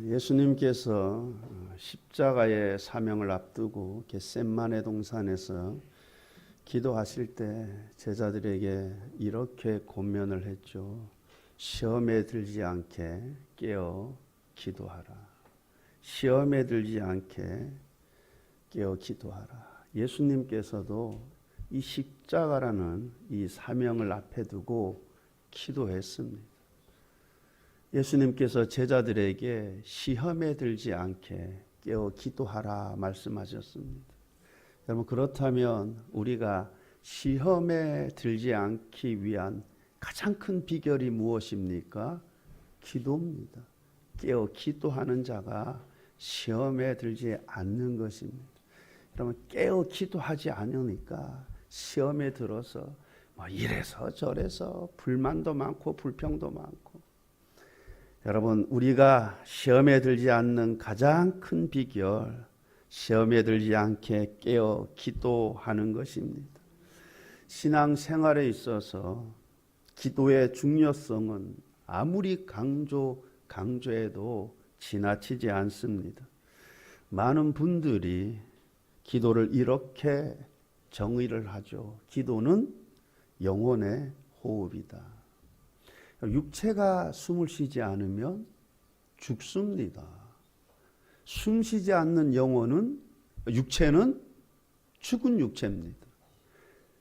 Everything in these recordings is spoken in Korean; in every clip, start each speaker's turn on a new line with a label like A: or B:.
A: 예수님께서 십자가의 사명을 앞두고 겟세마네 동산에서 기도하실 때 제자들에게 이렇게 권면을 했죠. 시험에 들지 않게 깨어 기도하라. 시험에 들지 않게 깨어 기도하라. 예수님께서도 이 십자가라는 이 사명을 앞에 두고 기도했습니다. 예수님께서 제자들에게 시험에 들지 않게 깨어 기도하라 말씀하셨습니다. 여러분, 그렇다면 우리가 시험에 들지 않기 위한 가장 큰 비결이 무엇입니까? 기도입니다. 깨어 기도하는 자가 시험에 들지 않는 것입니다. 여러분, 깨어 기도하지 않으니까 시험에 들어서 이래서 저래서 불만도 많고 불평도 많고. 여러분, 우리가 시험에 들지 않는 가장 큰 비결, 시험에 들지 않게 깨어 기도하는 것입니다. 신앙생활에 있어서 기도의 중요성은 아무리 강조해도 지나치지 않습니다. 많은 분들이 기도를 이렇게 정의를 하죠. 기도는 영혼의 호흡이다. 육체가 숨을 쉬지 않으면 죽습니다. 숨 쉬지 않는 육체는 죽은 육체입니다.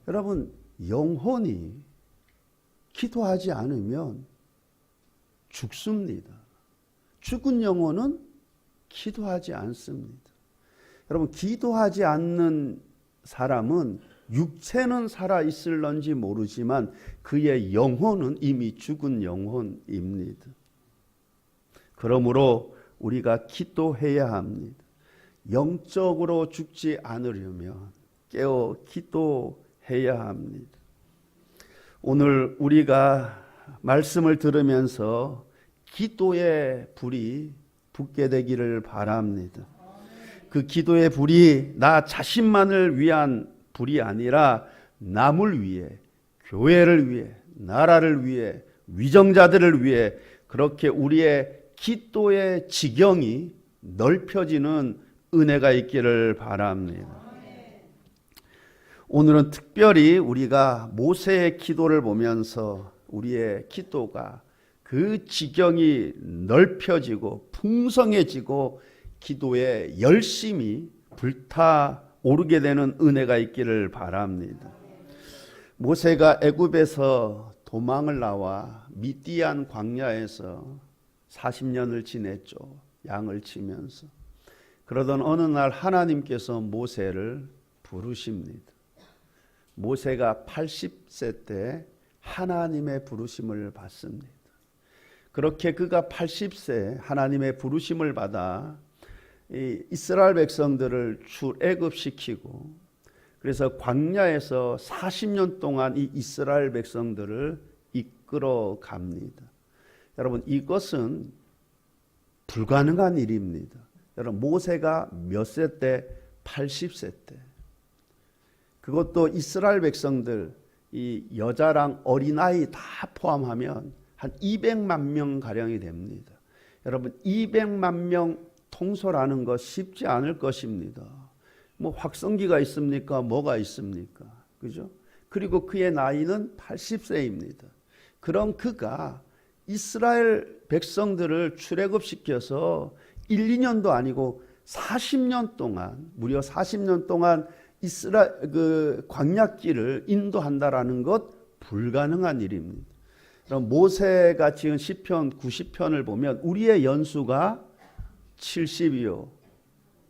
A: 여러분, 영혼이 기도하지 않으면 죽습니다. 죽은 영혼은 기도하지 않습니다. 여러분, 기도하지 않는 사람은 육체는 살아있을런지 모르지만 그의 영혼은 이미 죽은 영혼입니다. 그러므로 우리가 기도해야 합니다. 영적으로 죽지 않으려면 깨어 기도해야 합니다. 오늘 우리가 말씀을 들으면서 기도의 불이 붙게 되기를 바랍니다. 그 기도의 불이 나 자신만을 위한 불이 아니라 남을 위해, 교회를 위해, 나라를 위해, 위정자들을 위해 그렇게 우리의 기도의 지경이 넓혀지는 은혜가 있기를 바랍니다. 오늘은 특별히 우리가 모세의 기도를 보면서 우리의 기도가 그 지경이 넓혀지고 풍성해지고 기도에 열심히 불타오르게 되는 은혜가 있기를 바랍니다. 모세가 애굽에서 도망을 나와 미디안 광야에서 40년을 지냈죠. 양을 치면서. 그러던 어느 날 하나님께서 모세를 부르십니다. 모세가 80세 때 하나님의 부르심을 받습니다. 그렇게 그가 80세 하나님의 부르심을 받아 이스라엘 백성들을 출애굽시키고 그래서 광야에서 40년 동안 이 이스라엘 백성들을 이끌어 갑니다. 여러분, 이것은 불가능한 일입니다. 여러분, 모세가 몇 세 때? 80세 때. 그것도 이스라엘 백성들, 이 여자랑 어린아이 다 포함하면 한 200만 명 가량이 됩니다. 여러분, 200만 명 통솔하는 것 쉽지 않을 것입니다. 확성기가 있습니까? 뭐가 있습니까? 그죠? 그리고 그의 나이는 80세입니다. 그럼 그가 이스라엘 백성들을 출애굽시켜서 1, 2년도 아니고 40년 동안, 무려 40년 동안 이스라엘 광야길을 인도한다라는 것 불가능한 일입니다. 그럼 모세가 지은 시편 90편을 보면 우리의 연수가 70이요.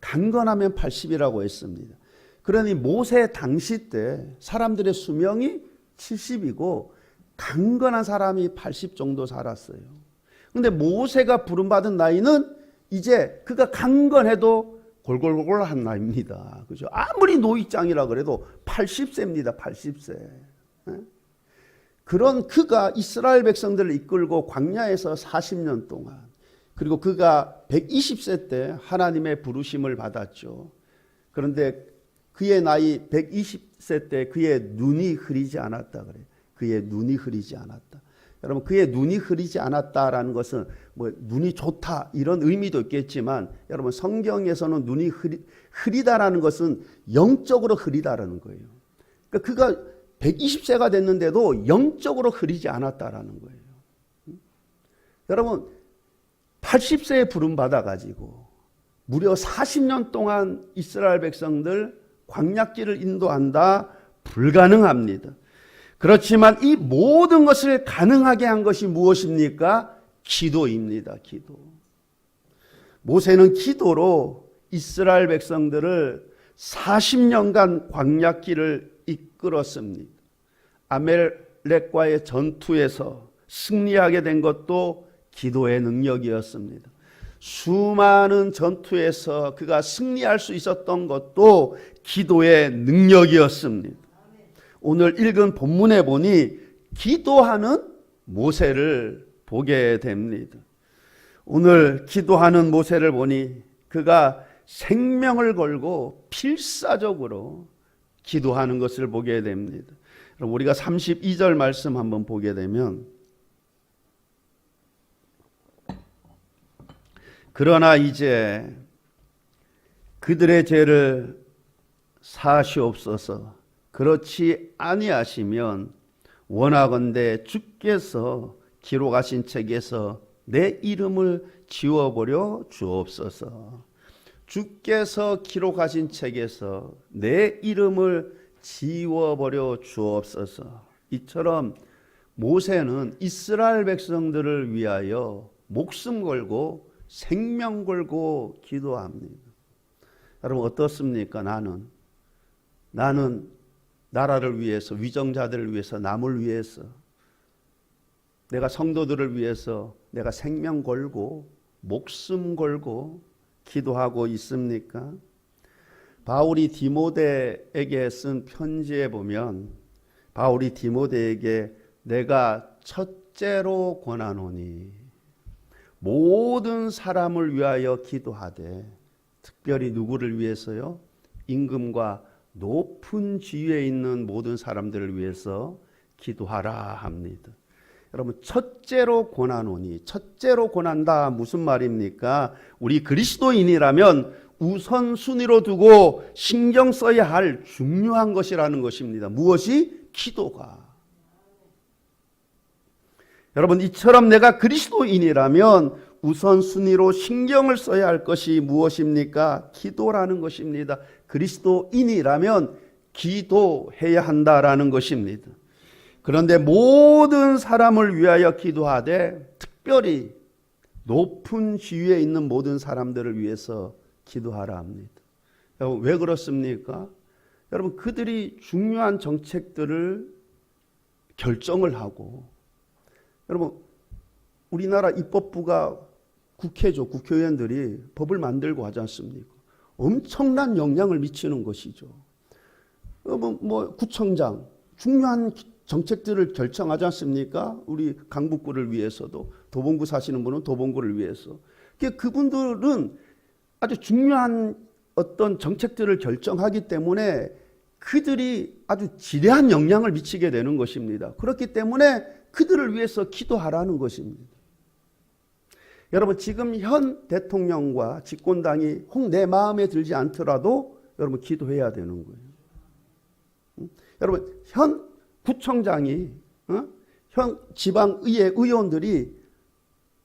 A: 강건하면 80이라고 했습니다. 그러니 모세 당시 때 사람들의 수명이 70이고 강건한 사람이 80 정도 살았어요. 그런데 모세가 부름받은 나이는 이제 그가 강건해도 골골골골한 나이입니다. 그죠? 아무리 노이짱이라 그래도 80세입니다. 80세. 그런 그가 이스라엘 백성들을 이끌고 광야에서 40년 동안, 그리고 그가 120세 때 하나님의 부르심을 받았죠. 그런데 그의 나이 120세 때 그의 눈이 흐리지 않았다 그래요. 그의 눈이 흐리지 않았다. 여러분 그의 눈이 흐리지 않았다라는 것은 뭐 눈이 좋다 이런 의미도 있겠지만 여러분 성경에서는 눈이 흐리다라는 것은 영적으로 흐리다라는 거예요. 그러니까 그가 120세가 됐는데도 영적으로 흐리지 않았다라는 거예요. 여러분 80세에 부름 받아가지고 무려 40년 동안 이스라엘 백성들 광야길을 인도한다 불가능합니다. 그렇지만 이 모든 것을 가능하게 한 것이 무엇입니까? 기도입니다. 기도. 모세는 기도로 이스라엘 백성들을 40년간 광야길을 이끌었습니다. 아말렉과의 전투에서 승리하게 된 것도 기도의 능력이었습니다. 수많은 전투에서 그가 승리할 수 있었던 것도 기도의 능력이었습니다. 오늘 읽은 본문에 보니 기도하는 모세를 보게 됩니다. 오늘 기도하는 모세를 보니 그가 생명을 걸고 필사적으로 기도하는 것을 보게 됩니다. 우리가 32절 말씀 한번 보게 되면 그러나 이제 그들의 죄를 사시옵소서. 그렇지 아니하시면 원하건대 주께서 기록하신 책에서 내 이름을 지워버려 주옵소서. 주께서 기록하신 책에서 내 이름을 지워버려 주옵소서. 이처럼 모세는 이스라엘 백성들을 위하여 목숨 걸고 생명 걸고 기도합니다. 여러분 어떻습니까? 나는 나라를 위해서, 위정자들을 위해서, 남을 위해서, 내가 성도들을 위해서 내가 생명 걸고 목숨 걸고 기도하고 있습니까? 바울이 디모데에게 쓴 편지에 보면 바울이 디모데에게 내가 첫째로 권하노니 모든 사람을 위하여 기도하되 특별히 누구를 위해서요? 임금과 높은 지위에 있는 모든 사람들을 위해서 기도하라 합니다. 여러분 첫째로 권하노니 첫째로 권한다 무슨 말입니까? 우리 그리스도인이라면 우선순위로 두고 신경 써야 할 중요한 것이라는 것입니다. 무엇이? 기도가. 여러분 이처럼 내가 그리스도인이라면 우선순위로 신경을 써야 할 것이 무엇입니까? 기도라는 것입니다. 그리스도인이라면 기도해야 한다라는 것입니다. 그런데 모든 사람을 위하여 기도하되 특별히 높은 지위에 있는 모든 사람들을 위해서 기도하라 합니다. 여러분 왜 그렇습니까? 여러분 그들이 중요한 정책들을 결정을 하고 여러분 우리나라 입법부가 국회죠. 국회의원들이 법을 만들고 하지 않습니까? 엄청난 영향을 미치는 것이죠. 뭐 구청장 중요한 정책들을 결정하지 않습니까? 우리 강북구를 위해서도 도봉구 사시는 분은 도봉구를 위해서 그분들은 아주 중요한 어떤 정책들을 결정하기 때문에 그들이 아주 지대한 영향을 미치게 되는 것입니다. 그렇기 때문에 그들을 위해서 기도하라는 것입니다. 여러분 지금 현 대통령과 집권당이 혹 내 마음에 들지 않더라도 여러분 기도해야 되는 거예요. 여러분 현 구청장이 현 지방의회 의원들이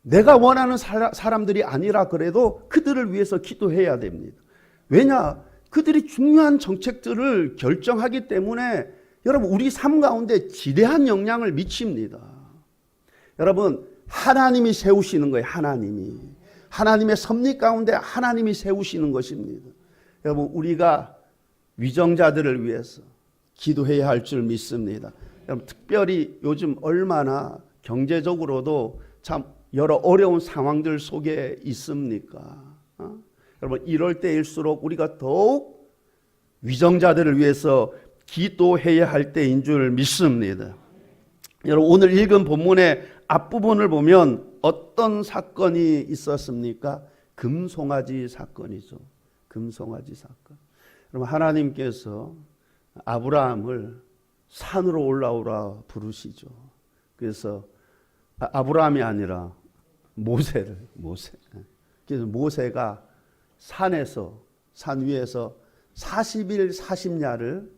A: 내가 원하는 사람들이 아니라 그래도 그들을 위해서 기도해야 됩니다. 왜냐? 그들이 중요한 정책들을 결정하기 때문에 여러분 우리 삶 가운데 지대한 영향을 미칩니다. 여러분 하나님이 세우시는 거예요. 하나님의 섭리 가운데 하나님이 세우시는 것입니다. 여러분 우리가 위정자들을 위해서 기도해야 할 줄 믿습니다. 여러분 특별히 요즘 얼마나 경제적으로도 참 여러 어려운 상황들 속에 있습니까? 여러분 이럴 때일수록 우리가 더욱 위정자들을 위해서 기도해야 할 때인 줄 믿습니다. 여러분 오늘 읽은 본문의 앞부분을 보면 어떤 사건이 있었습니까? 금송아지 사건이죠. 금송아지 사건. 여러분 하나님께서 아브라함을 산으로 올라오라 부르시죠. 그래서 아브라함이 아니라 모세. 그래서 모세가 산 위에서 40일 40야를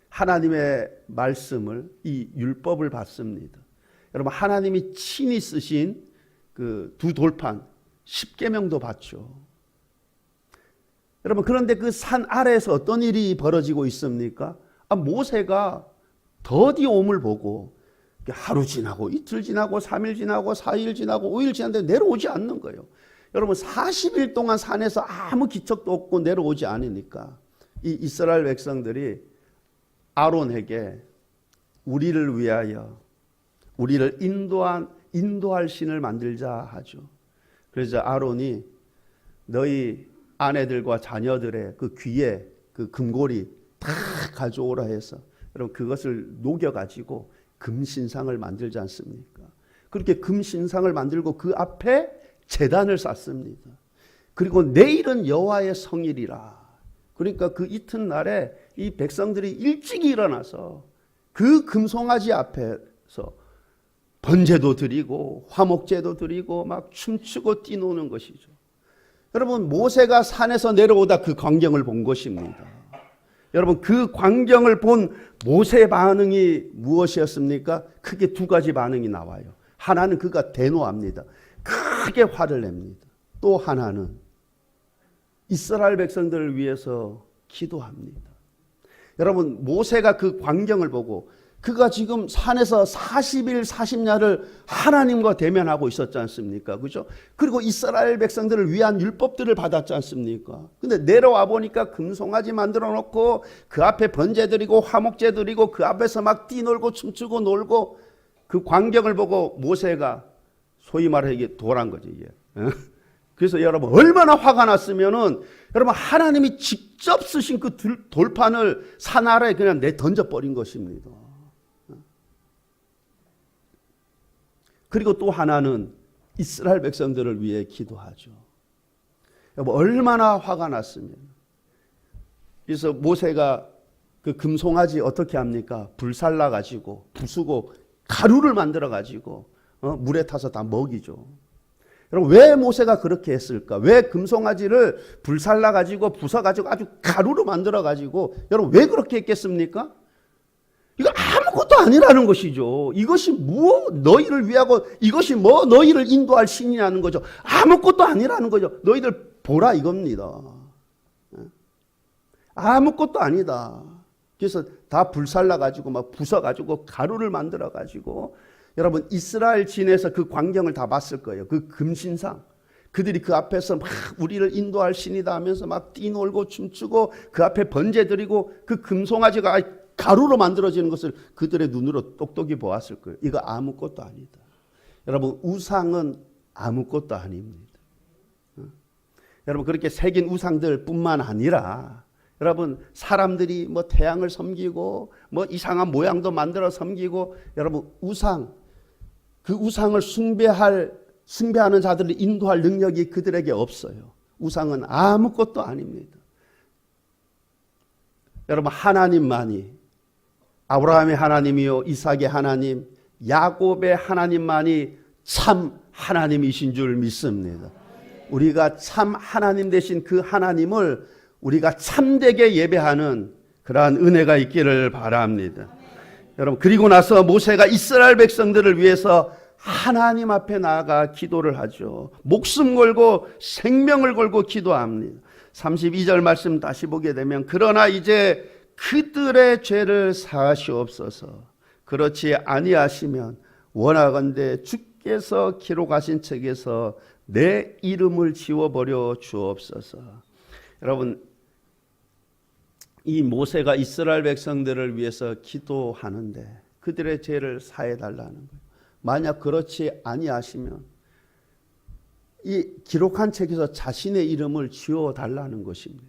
A: 하나님의 말씀을, 이 율법을 받습니다. 여러분, 하나님이 친히 쓰신 그 두 돌판 10계명도 받죠. 여러분, 그런데 그 산 아래에서 어떤 일이 벌어지고 있습니까? 모세가 더디 옴을 보고 하루 지나고 이틀 지나고 3일 지나고 4일 지나고 5일 지났는데 내려오지 않는 거예요. 여러분, 40일 동안 산에서 아무 기척도 없고 내려오지 않으니까 이 이스라엘 백성들이 아론에게 우리를 위하여 우리를 인도할 신을 만들자 하죠. 그래서 아론이 너희 아내들과 자녀들의 그 귀에 그 금고리 다 가져오라 해서 여러분 그것을 녹여가지고 금신상을 만들지 않습니까? 그렇게 금신상을 만들고 그 앞에 제단을 쌓습니다. 그리고 내일은 여호와의 성일이라. 그러니까 그 이튿날에 이 백성들이 일찍 일어나서 그 금송아지 앞에서 번제도 드리고 화목제도 드리고 막 춤추고 뛰노는 것이죠. 여러분, 모세가 산에서 내려오다 그 광경을 본 것입니다. 여러분, 그 광경을 본 모세의 반응이 무엇이었습니까? 크게 두 가지 반응이 나와요. 하나는 그가 대노합니다. 크게 화를 냅니다. 또 하나는 이스라엘 백성들을 위해서 기도합니다. 여러분, 모세가 그 광경을 보고 그가 지금 산에서 40일 40야를 하나님과 대면하고 있었지 않습니까? 그죠? 그리고 이스라엘 백성들을 위한 율법들을 받았지 않습니까? 근데 내려와 보니까 금송아지 만들어 놓고 그 앞에 번제 드리고 화목제 드리고 그 앞에서 막 뛰놀고 춤추고 놀고 그 광경을 보고 모세가 소위 말해 이게 도란 거지, 이게. 그래서 여러분, 얼마나 화가 났으면은 여러분, 하나님이 직접 쓰신 그 돌판을 산 아래에 그냥 던져버린 것입니다. 그리고 또 하나는 이스라엘 백성들을 위해 기도하죠. 여러분, 얼마나 화가 났으면. 그래서 모세가 그 금송아지 어떻게 합니까? 불살라 가지고 부수고 가루를 만들어 가지고 물에 타서 다 먹이죠. 여러분, 왜 모세가 그렇게 했을까? 왜 금송아지를 불살라 가지고 부숴 가지고 아주 가루로 만들어 가지고 여러분 왜 그렇게 했겠습니까? 이거 아무것도 아니라는 것이죠. 이것이 너희를 위하고 이것이 너희를 인도할 신이라는 거죠. 아무것도 아니라는 거죠. 너희들 보라 이겁니다. 아무것도 아니다. 그래서 다 불살라 가지고 막 부숴 가지고 가루를 만들어 가지고 여러분, 이스라엘 진에서 그 광경을 다 봤을 거예요. 그 금신상. 그들이 그 앞에서 막 우리를 인도할 신이다 하면서 막 뛰놀고 춤추고 그 앞에 번제 드리고 그 금송아지가 가루로 만들어지는 것을 그들의 눈으로 똑똑히 보았을 거예요. 이거 아무것도 아니다. 여러분, 우상은 아무것도 아닙니다. 여러분, 그렇게 새긴 우상들 뿐만 아니라 여러분, 사람들이 태양을 섬기고 이상한 모양도 만들어 섬기고 여러분, 그 우상을 숭배하는 자들을 인도할 능력이 그들에게 없어요. 우상은 아무것도 아닙니다. 여러분, 하나님만이, 아브라함의 하나님이요 이삭의 하나님, 야곱의 하나님만이 참 하나님이신 줄 믿습니다. 우리가 참 하나님 되신 그 하나님을 우리가 참되게 예배하는 그러한 은혜가 있기를 바랍니다. 여러분, 그리고 나서 모세가 이스라엘 백성들을 위해서 하나님 앞에 나아가 기도를 하죠. 목숨 걸고 생명을 걸고 기도합니다. 32절 말씀 다시 보게 되면 그러나 이제 그들의 죄를 사하시옵소서. 그렇지 아니하시면 원하건대 주께서 기록하신 책에서 내 이름을 지워버려 주옵소서. 여러분, 이 모세가 이스라엘 백성들을 위해서 기도하는데 그들의 죄를 사해달라는 거예요. 만약 그렇지 아니하시면 이 기록한 책에서 자신의 이름을 지워달라는 것입니다.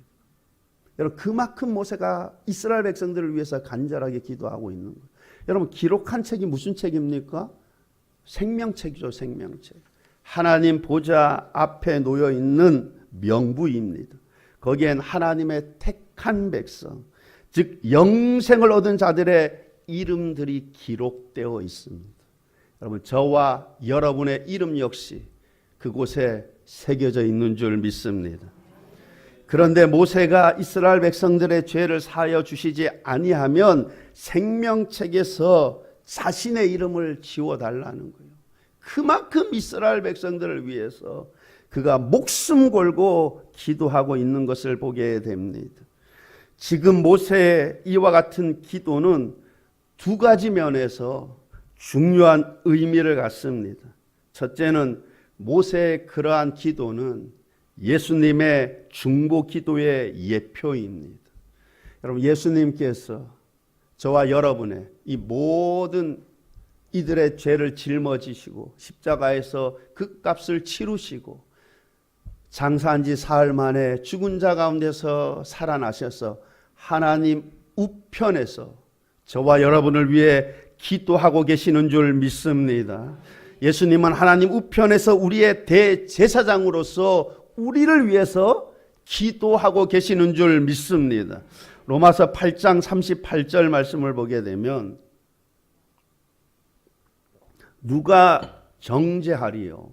A: 여러분, 그만큼 모세가 이스라엘 백성들을 위해서 간절하게 기도하고 있는 거예요. 여러분, 기록한 책이 무슨 책입니까? 생명책이죠. 생명책. 하나님 보좌 앞에 놓여 있는 명부입니다. 거기엔 하나님의 택한 백성, 즉 영생을 얻은 자들의 이름들이 기록되어 있습니다. 여러분, 저와 여러분의 이름 역시 그곳에 새겨져 있는 줄 믿습니다. 그런데 모세가 이스라엘 백성들의 죄를 사하여 주시지 아니하면 생명책에서 자신의 이름을 지워달라는 거예요. 그만큼 이스라엘 백성들을 위해서 그가 목숨 걸고 기도하고 있는 것을 보게 됩니다. 지금 모세의 이와 같은 기도는 두 가지 면에서 중요한 의미를 갖습니다. 첫째는 모세의 그러한 기도는 예수님의 중보 기도의 예표입니다. 여러분, 예수님께서 저와 여러분의 이 모든 이들의 죄를 짊어지시고 십자가에서 그 값을 치르시고 장사한 지 사흘 만에 죽은 자 가운데서 살아나셔서 하나님 우편에서 저와 여러분을 위해 기도하고 계시는 줄 믿습니다. 예수님은 하나님 우편에서 우리의 대제사장으로서 우리를 위해서 기도하고 계시는 줄 믿습니다. 로마서 8장 38절 말씀을 보게 되면 누가 정죄하리요?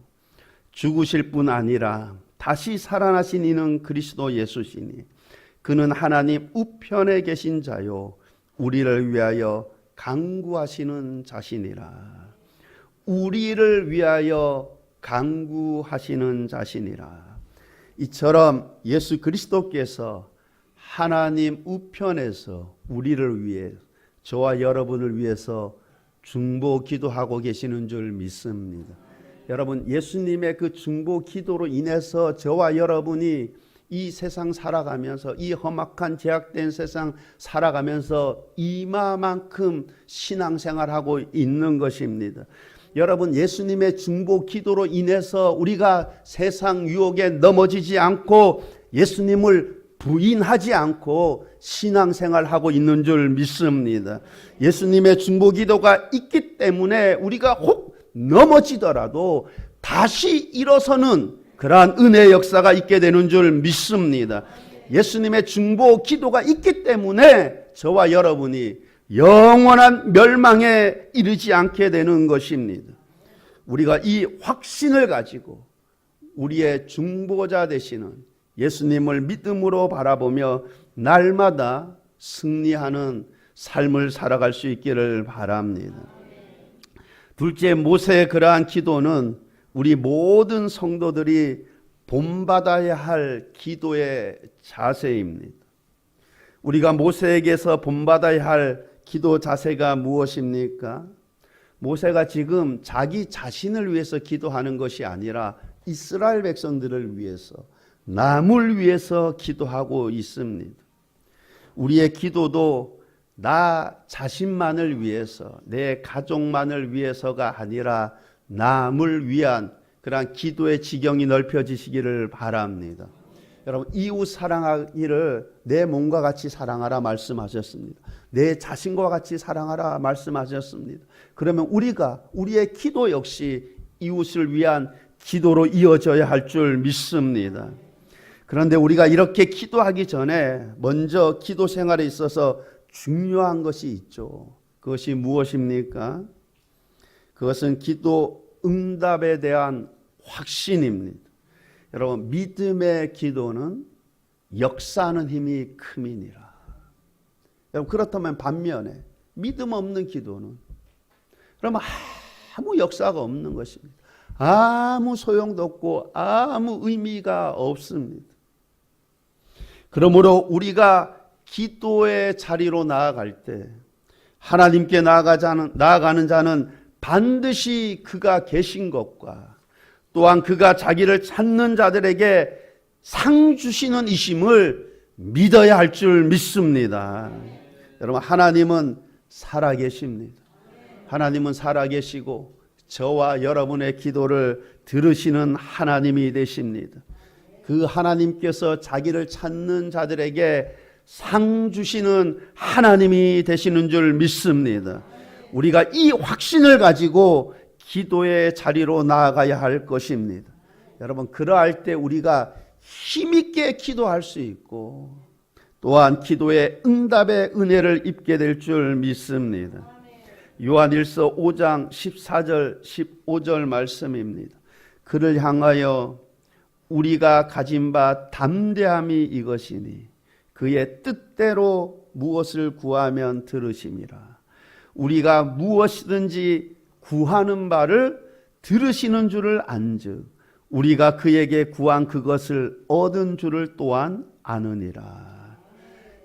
A: 죽으실 뿐 아니라 다시 살아나신 이는 그리스도 예수시니 그는 하나님 우편에 계신 자요 우리를 위하여 간구하시는 자신이라. 우리를 위하여 간구하시는 자신이라. 이처럼 예수 그리스도께서 하나님 우편에서 우리를 위해 저와 여러분을 위해서 중보 기도하고 계시는 줄 믿습니다. 여러분, 예수님의 그 중보 기도로 인해서 저와 여러분이 이 세상 살아가면서 이 험악한 제약된 세상 살아가면서 이마만큼 신앙생활하고 있는 것입니다. 여러분, 예수님의 중보 기도로 인해서 우리가 세상 유혹에 넘어지지 않고 예수님을 부인하지 않고 신앙생활하고 있는 줄 믿습니다. 예수님의 중보 기도가 있기 때문에 우리가 혹 넘어지더라도 다시 일어서는 그러한 은혜의 역사가 있게 되는 줄 믿습니다. 예수님의 중보 기도가 있기 때문에 저와 여러분이 영원한 멸망에 이르지 않게 되는 것입니다. 우리가 이 확신을 가지고 우리의 중보자 되시는 예수님을 믿음으로 바라보며 날마다 승리하는 삶을 살아갈 수 있기를 바랍니다. 둘째, 모세의 그러한 기도는 우리 모든 성도들이 본받아야 할 기도의 자세입니다. 우리가 모세에게서 본받아야 할 기도 자세가 무엇입니까? 모세가 지금 자기 자신을 위해서 기도하는 것이 아니라 이스라엘 백성들을 위해서, 남을 위해서 기도하고 있습니다. 우리의 기도도 나 자신만을 위해서, 내 가족만을 위해서가 아니라 남을 위한 그러한 기도의 지경이 넓혀지시기를 바랍니다. 여러분, 이웃 사랑하기를 내 몸과 같이 사랑하라 말씀하셨습니다. 내 자신과 같이 사랑하라 말씀하셨습니다. 그러면 우리의 기도 역시 이웃을 위한 기도로 이어져야 할 줄 믿습니다. 그런데 우리가 이렇게 기도하기 전에 먼저 기도 생활에 있어서 중요한 것이 있죠. 그것이 무엇입니까? 그것은 기도 응답에 대한 확신입니다. 여러분, 믿음의 기도는 역사하는 힘이 큼이니라. 여러분, 그렇다면 반면에 믿음 없는 기도는 그러면 아무 역사가 없는 것입니다. 아무 소용도 없고 아무 의미가 없습니다. 그러므로 우리가 기도의 자리로 나아갈 때 하나님께 나아가는 자는 반드시 그가 계신 것과 또한 그가 자기를 찾는 자들에게 상 주시는 이심을 믿어야 할 줄 믿습니다. 여러분, 하나님은 살아계십니다. 하나님은 살아계시고 저와 여러분의 기도를 들으시는 하나님이 되십니다. 그 하나님께서 자기를 찾는 자들에게 상 주시는 하나님이 되시는 줄 믿습니다. 우리가 이 확신을 가지고 기도의 자리로 나아가야 할 것입니다. 여러분, 그러할 때 우리가 힘있게 기도할 수 있고 또한 기도의 응답의 은혜를 입게 될 줄 믿습니다. 요한일서 5장 14절 15절 말씀입니다. 그를 향하여 우리가 가진 바 담대함이 이것이니 그의 뜻대로 무엇을 구하면 들으심이라. 우리가 무엇이든지 구하는 바를 들으시는 줄을 안즉 우리가 그에게 구한 그것을 얻은 줄을 또한 아느니라.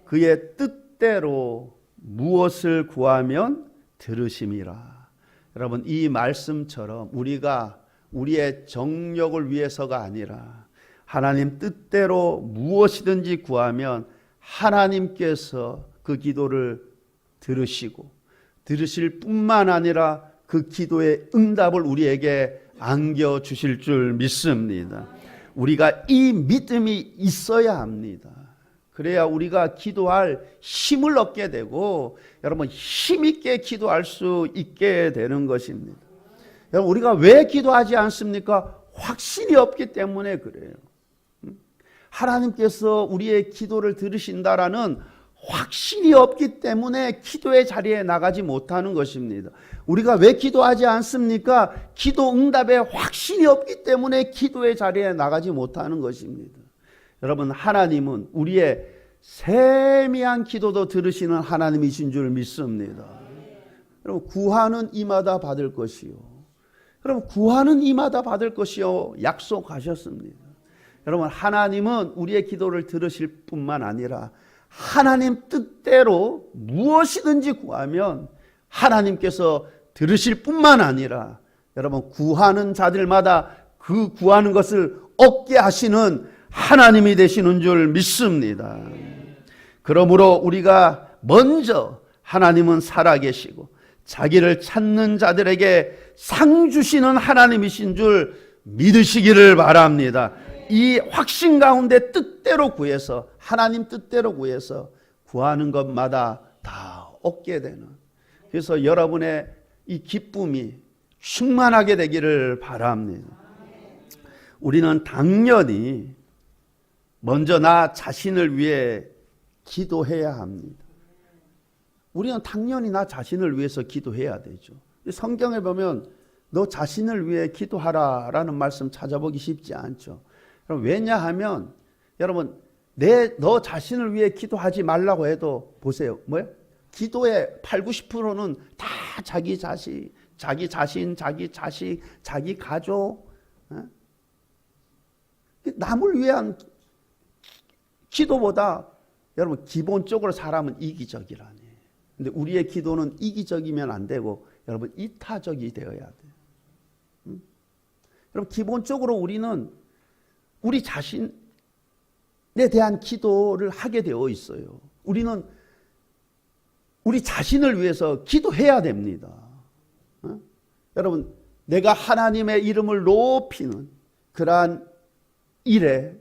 A: 그의 뜻대로 무엇을 구하면 들으심이라. 여러분, 이 말씀처럼 우리가 우리의 정력을 위해서가 아니라 하나님 뜻대로 무엇이든지 구하면 하나님께서 그 기도를 들으시고 들으실 뿐만 아니라 그 기도의 응답을 우리에게 안겨주실 줄 믿습니다. 우리가 이 믿음이 있어야 합니다. 그래야 우리가 기도할 힘을 얻게 되고 여러분 힘있게 기도할 수 있게 되는 것입니다. 여러분 우리가 왜 기도하지 않습니까? 확신이 없기 때문에 그래요. 하나님께서 우리의 기도를 들으신다라는 확신이 없기 때문에 기도의 자리에 나가지 못하는 것입니다. 우리가 왜 기도하지 않습니까? 기도 응답에 확신이 없기 때문에 기도의 자리에 나가지 못하는 것입니다. 여러분 하나님은 우리의 세미한 기도도 들으시는 하나님이신 줄 믿습니다. 여러분 구하는 이마다 받을 것이요. 여러분 구하는 이마다 받을 것이요 약속하셨습니다. 여러분 하나님은 우리의 기도를 들으실 뿐만 아니라 하나님 뜻대로 무엇이든지 구하면 하나님께서 들으실 뿐만 아니라 여러분 구하는 자들마다 그 구하는 것을 얻게 하시는 하나님이 되시는 줄 믿습니다. 그러므로 우리가 먼저 하나님은 살아계시고 자기를 찾는 자들에게 상 주시는 하나님이신 줄 믿으시기를 바랍니다. 이 확신 가운데 뜻대로 구해서 하나님 뜻대로 구해서 구하는 것마다 다 얻게 되는, 그래서 여러분의 이 기쁨이 충만하게 되기를 바랍니다. 우리는 당연히 먼저 나 자신을 위해 기도해야 합니다. 우리는 당연히 나 자신을 위해서 기도해야 되죠. 성경에 보면 너 자신을 위해 기도하라라는 말씀 찾아보기 쉽지 않죠. 왜냐하면 여러분 너 자신을 위해 기도하지 말라고 해도 보세요. 뭐예요? 기도의 8, 90%는 다 자기 자식, 자기 자신, 자기 자식, 자기 가족, 남을 위한 기도보다 여러분 기본적으로 사람은 이기적이라니. 근데 우리의 기도는 이기적이면 안 되고 여러분 이타적이 되어야 돼요. 여러분 기본적으로 우리는 우리 자신에 대한 기도를 하게 되어 있어요. 우리는 우리 자신을 위해서 기도해야 됩니다. 여러분 내가 하나님의 이름을 높이는 그러한 일에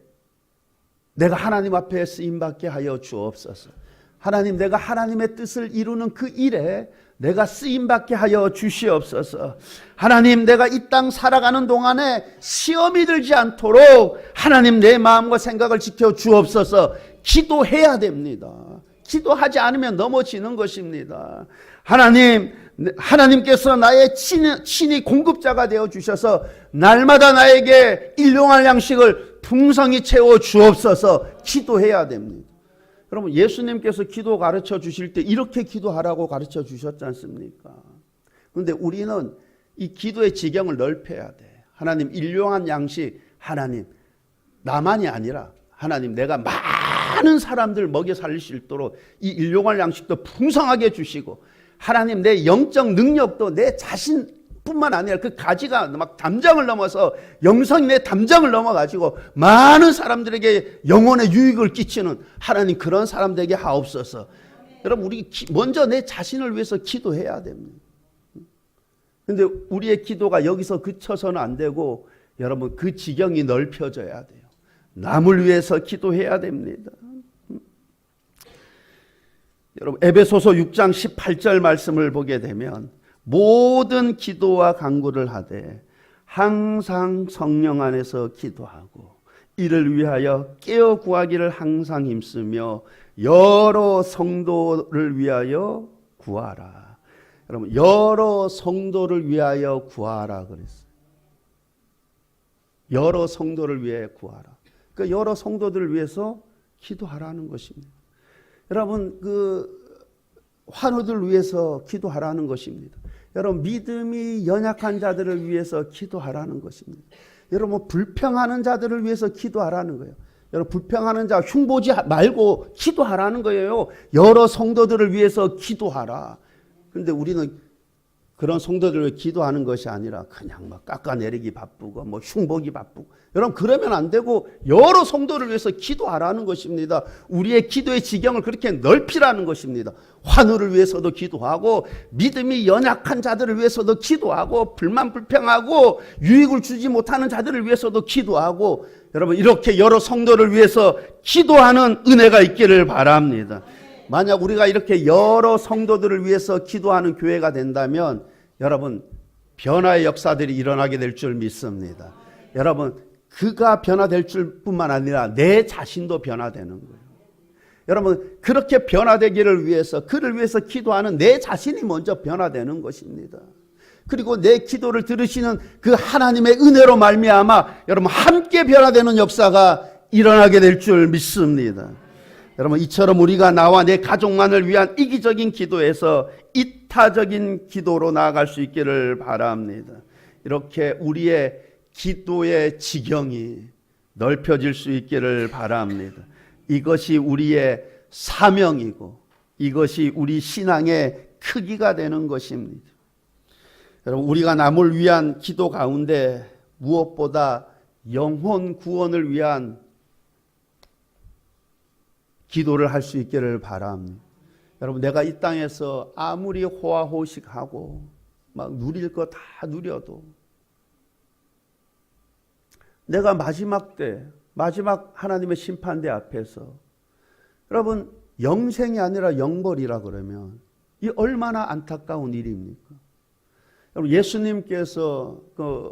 A: 내가 하나님 앞에 쓰임받게 하여 주옵소서. 하나님 내가 하나님의 뜻을 이루는 그 일에 내가 쓰임받게 하여 주시옵소서. 하나님 내가 이 땅 살아가는 동안에 시험이 들지 않도록 하나님 내 마음과 생각을 지켜 주옵소서. 기도해야 됩니다. 기도하지 않으면 넘어지는 것입니다. 하나님께서 나의 친히 공급자가 되어 주셔서 날마다 나에게 일용할 양식을 풍성히 채워 주옵소서. 기도해야 됩니다. 여러분 예수님께서 기도 가르쳐 주실 때 이렇게 기도하라고 가르쳐 주셨지 않습니까? 그런데 우리는 이 기도의 지경을 넓혀야 돼. 하나님 일용한 양식, 하나님 나만이 아니라 하나님 내가 많은 사람들 먹여 살릴 수 있도록 이 일용할 양식도 풍성하게 주시고 하나님 내 영적 능력도 내 자신뿐만 아니라 그 가지가 막 담장을 넘어서 영성이 내 담장을 넘어가지고 많은 사람들에게 영혼의 유익을 끼치는 하나님 그런 사람 되게 하옵소서. 여러분 우리 먼저 내 자신을 위해서 기도해야 됩니다. 그런데 우리의 기도가 여기서 그쳐서는 안 되고 여러분 그 지경이 넓혀져야 돼요. 남을 위해서 기도해야 됩니다. 여러분 에베소서 6장 18절 말씀을 보게 되면 모든 기도와 간구를 하되 항상 성령 안에서 기도하고 이를 위하여 깨어 구하기를 항상 힘쓰며 여러 성도를 위하여 구하라. 여러분 여러 성도를 위하여 구하라 그랬어요. 여러 성도를 위해 구하라. 그 여러 성도들을 위해서 기도하라는 것입니다. 여러분 환우들 위해서 기도하라는 것입니다. 여러분 믿음이 연약한 자들을 위해서 기도하라는 것입니다. 여러분 불평하는 자들을 위해서 기도하라는 거예요. 여러분 불평하는 자 흉보지 말고 기도하라는 거예요. 여러 성도들을 위해서 기도하라. 그런데 우리는 그런 성도들을 위해 기도하는 것이 아니라 그냥 막 깎아내리기 바쁘고 뭐 흉보기 바쁘고 여러분 그러면 안 되고 여러 성도를 위해서 기도하라는 것입니다. 우리의 기도의 지경을 그렇게 넓히라는 것입니다. 환우를 위해서도 기도하고 믿음이 연약한 자들을 위해서도 기도하고 불만 불평하고 유익을 주지 못하는 자들을 위해서도 기도하고 여러분 이렇게 여러 성도를 위해서 기도하는 은혜가 있기를 바랍니다. 만약 우리가 이렇게 여러 성도들을 위해서 기도하는 교회가 된다면 여러분 변화의 역사들이 일어나게 될 줄 믿습니다. 여러분 그가 변화될 줄 뿐만 아니라 내 자신도 변화되는 거예요. 여러분 그렇게 변화되기를 위해서 그를 위해서 기도하는 내 자신이 먼저 변화되는 것입니다. 그리고 내 기도를 들으시는 그 하나님의 은혜로 말미암아 여러분 함께 변화되는 역사가 일어나게 될 줄 믿습니다. 여러분 이처럼 우리가 나와 내 가족만을 위한 이기적인 기도에서 이타적인 기도로 나아갈 수 있기를 바랍니다. 이렇게 우리의 기도의 지경이 넓혀질 수 있기를 바랍니다. 이것이 우리의 사명이고 이것이 우리 신앙의 크기가 되는 것입니다. 여러분 우리가 남을 위한 기도 가운데 무엇보다 영혼 구원을 위한 기도를 할 수 있기를 바랍니다. 여러분 내가 이 땅에서 아무리 호화호식하고 막 누릴 거 다 누려도 내가 마지막 하나님의 심판대 앞에서 여러분 영생이 아니라 영벌이라 그러면 이 얼마나 안타까운 일입니까? 여러분 예수님께서 그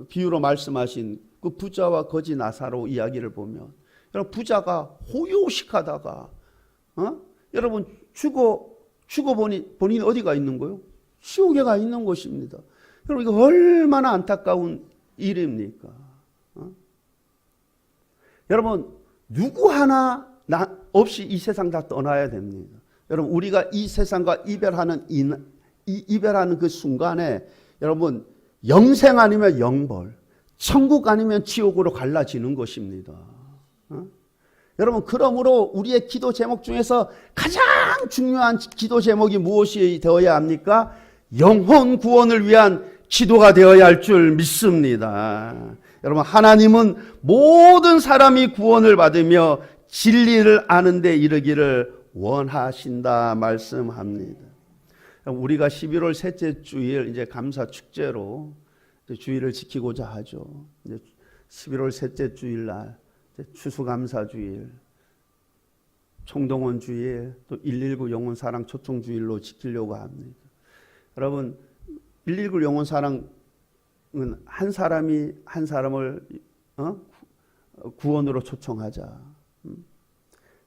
A: 비유로 말씀하신 그 부자와 거지 나사로 이야기를 보면 여러분 부자가 호요식하다가 여러분 죽어 보니 본인이 어디가 있는 거예요? 지옥에 가 있는 것입니다. 여러분 이거 얼마나 안타까운 일입니까? 여러분 누구 하나 없이 이 세상 다 떠나야 됩니다. 여러분 우리가 이 세상과 이별하는 그 순간에 여러분 영생 아니면 영벌, 천국 아니면 지옥으로 갈라지는 것입니다. 여러분 그러므로 우리의 기도 제목 중에서 가장 중요한 기도 제목이 무엇이 되어야 합니까? 영혼 구원을 위한 기도가 되어야 할 줄 믿습니다. 여러분 하나님은 모든 사람이 구원을 받으며 진리를 아는 데 이르기를 원하신다 말씀합니다. 우리가 11월 셋째 주일 이제 감사 축제로 주일을 지키고자 하죠. 이제 11월 셋째 주일날 추수감사 주일, 총동원 주일, 또 119 영혼사랑 초청 주일로 지키려고 합니다. 여러분 119 영혼사랑은 한 사람이 한 사람을 구원으로 초청하자.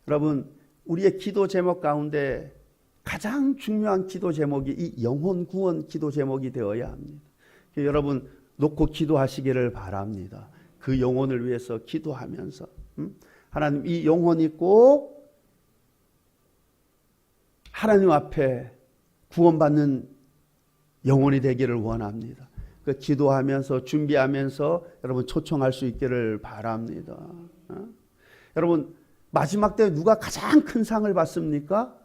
A: 여러분 우리의 기도 제목 가운데 가장 중요한 기도 제목이 이 영혼 구원 기도 제목이 되어야 합니다. 여러분 놓고 기도하시기를 바랍니다. 그 영혼을 위해서 기도하면서 하나님 이 영혼이 꼭 하나님 앞에 구원받는 영혼이 되기를 원합니다. 그 기도하면서 준비하면서 여러분 초청할 수 있기를 바랍니다. 여러분 마지막 때 누가 가장 큰 상을 받습니까?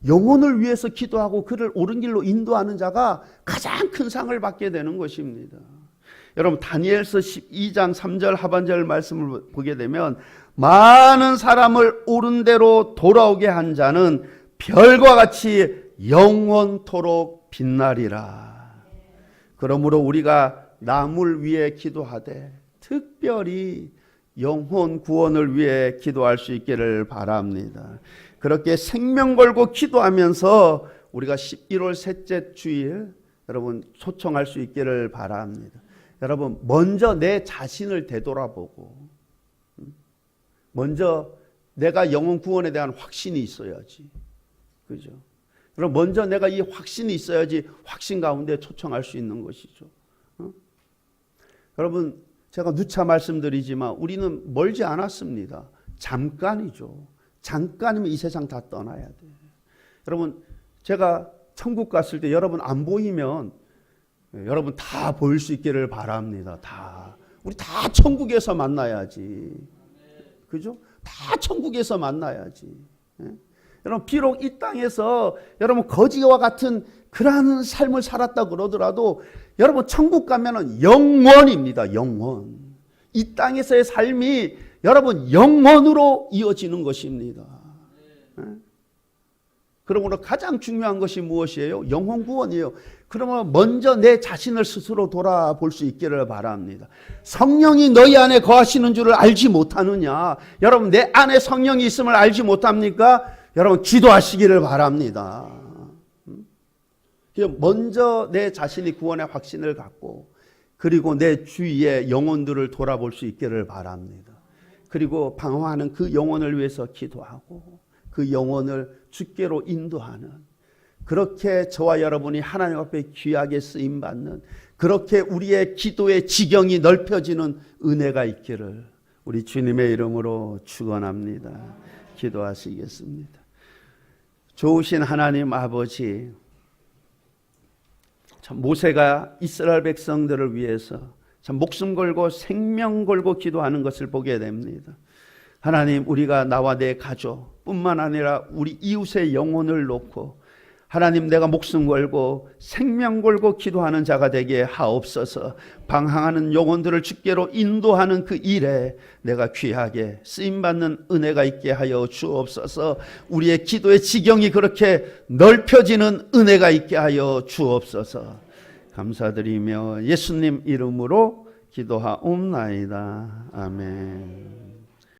A: 영혼을 위해서 기도하고 그를 옳은 길로 인도하는 자가 가장 큰 상을 받게 되는 것입니다. 여러분 다니엘서 12장 3절 하반절 말씀을 보게 되면 많은 사람을 옳은 대로 돌아오게 한 자는 별과 같이 영원토록 빛나리라. 그러므로 우리가 남을 위해 기도하되 특별히 영혼 구원을 위해 기도할 수 있기를 바랍니다. 그렇게 생명 걸고 기도하면서 우리가 11월 셋째 주일 여러분 초청할 수 있기를 바랍니다. 여러분 먼저 내 자신을 되돌아보고 먼저 내가 영혼 구원에 대한 확신이 있어야지. 그죠? 그럼 먼저 내가 이 확신이 있어야지 확신 가운데 초청할 수 있는 것이죠. 여러분, 제가 누차 말씀드리지만 우리는 멀지 않았습니다. 잠깐이죠. 잠깐이면 이 세상 다 떠나야 돼. 여러분, 제가 천국 갔을 때 여러분 안 보이면 여러분 다 보일 수 있기를 바랍니다. 다. 우리 다 천국에서 만나야지. 그죠? 다 천국에서 만나야지. 여러분, 비록 이 땅에서 여러분 거지와 같은 그러한 삶을 살았다 그러더라도 여러분 천국 가면은 영원입니다. 영원. 이 땅에서의 삶이 여러분 영원으로 이어지는 것입니다. 그러므로 가장 중요한 것이 무엇이에요? 영혼 구원이에요. 그러면 먼저 내 자신을 스스로 돌아볼 수 있기를 바랍니다. 성령이 너희 안에 거하시는 줄을 알지 못하느냐? 여러분, 내 안에 성령이 있음을 알지 못합니까? 여러분, 기도하시기를 바랍니다. 먼저 내 자신이 구원의 확신을 갖고 그리고 내 주위의 영혼들을 돌아볼 수 있기를 바랍니다. 그리고 방황하는 그 영혼을 위해서 기도하고 그 영혼을 주께로 인도하는, 그렇게 저와 여러분이 하나님 앞에 귀하게 쓰임받는, 그렇게 우리의 기도의 지경이 넓혀지는 은혜가 있기를 우리 주님의 이름으로 축원합니다. 기도하시겠습니다. 좋으신 하나님 아버지, 참 모세가 이스라엘 백성들을 위해서 참 목숨 걸고 생명 걸고 기도하는 것을 보게 됩니다. 하나님, 우리가 나와 내 가족 뿐만 아니라 우리 이웃의 영혼을 놓고 하나님, 내가 목숨 걸고 생명 걸고 기도하는 자가 되게 하옵소서. 방황하는 영혼들을 주께로 인도하는 그 일에 내가 귀하게 쓰임받는 은혜가 있게 하여 주옵소서. 우리의 기도의 지경이 그렇게 넓혀지는 은혜가 있게 하여 주옵소서. 감사드리며 예수님 이름으로 기도하옵나이다. 아멘.